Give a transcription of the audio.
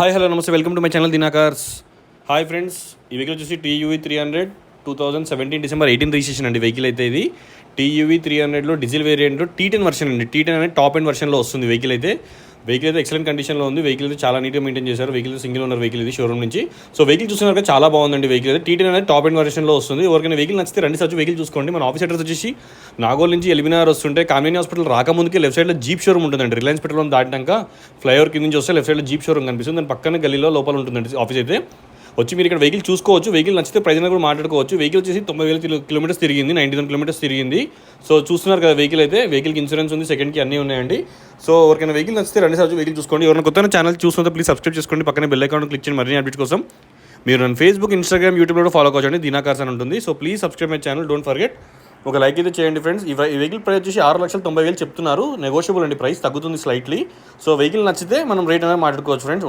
Hi hello నమస్తే welcome to my channel దినాకార్స్. Hi friends, ఈ వెహికల్ వచ్చేసి టీయూవీ 300 2017 December 18 రిజిస్ట్రేషన్ అండి. వెహికల్ అయితే ఇది టీయూవీ 300లో డీజిల్ వేరియంట్ T10 వర్షన్ అండి. T10 అనేది టాప్ ఎండ్ వర్షన్లో వస్తుంది. వెహికల్ అయితే ఎక్సలెంట్ కండిషన్లో ఉంది. వెహికల్ అయితే చాలా నీట్గా మెయింటైన్ చేశారు. వెహికల్ సింగిల్ ఓనర్ వెహికల్ ఇది షోరూమ్ నుంచి. సో వెహికల్ చూస్తున్నారు చాలా బాగుందండి. వెహికల్ అయితే T10 అనేది టాప్ ఎండ్ వర్షన్లో వస్తుంది. ఎవరికైనా వెహికల్ నచ్చితే రండి సార్ వెహికల్ చూసుకోండి. మన ఆఫీస్ అడ్రస్ వచ్చేసి నాగోల్ నుంచి ఎల్బీనగర్ వస్తుంటే కామినీ హాస్పిటల్ రాకముందుకే లెఫ్ట్ సైడ్లో జీప్ షోరూమ్ ఉంటుందండి. రిలయన్స్ పెట్రోల్ దాటినాక ఫ్లైఓవర్ కింద నుంచి వస్తే లెఫ్ట్ సైడ్లో జీప్ షోరూమ్ కనిపిస్తుంది. దాని పక్కన గల్లీలో లోపల ఉంటుందండి ఆఫీస్ అయితే. వచ్చి మీరు ఇక్కడ వెహికల్ చూసుకోవచ్చు. వెహికల్ నచ్చితే ప్రైజ్ని కూడా మాట్లాడుకోవచ్చు. వెహికల్ వచ్చేసి 90,000 కిలోమీటర్స్ తిరిగింది, 91 కిలోమీటర్స్ తిరిగింది. సో చూస్తున్నారు కదా వెహికల్ అయితే. వెహికల్కి ఇన్సూరెన్స్ ఉంది, సెకండ్కి అన్నీ ఉన్నాయండి. సో ఎవరికైనా వెహికల్ నచ్చితే రండి సార్ వెహికల్ చూసుకోండి. ఎవరైనా కొత్త ఛానల్ చూస్తుంటే ప్లీజ్ సబ్స్క్రైబ్ చేసుకోండి. పక్కన బెల్ ఐకాన్ క్లిక్ చేయండి మరిన్ని అప్డేట్స్ కోసం. మీరు నన్ను ఫేస్బుక్, ఇన్స్టాగ్రామ్, యూట్యూబ్లో కూడా ఫాలో కావచ్చండి. దినాకార్స్ అని ఉంటుంది. So please subscribe my channel, don't forget. ఒక లైక్ అయితే చేయండి ఫ్రెండ్స్. ఈ వెహికల్ ప్రైస్ వచ్చేసి 6,90,000 చెప్తున్నారు. నెగోషియబుల్ అండి, ప్రైస్ తగ్గుతుంది స్లైట్లీ. సో వెహికల్ నచ్చితే మనం రేట్ అనేది మాట్లాడుకోవచ్చు ఫ్రెండ్స్.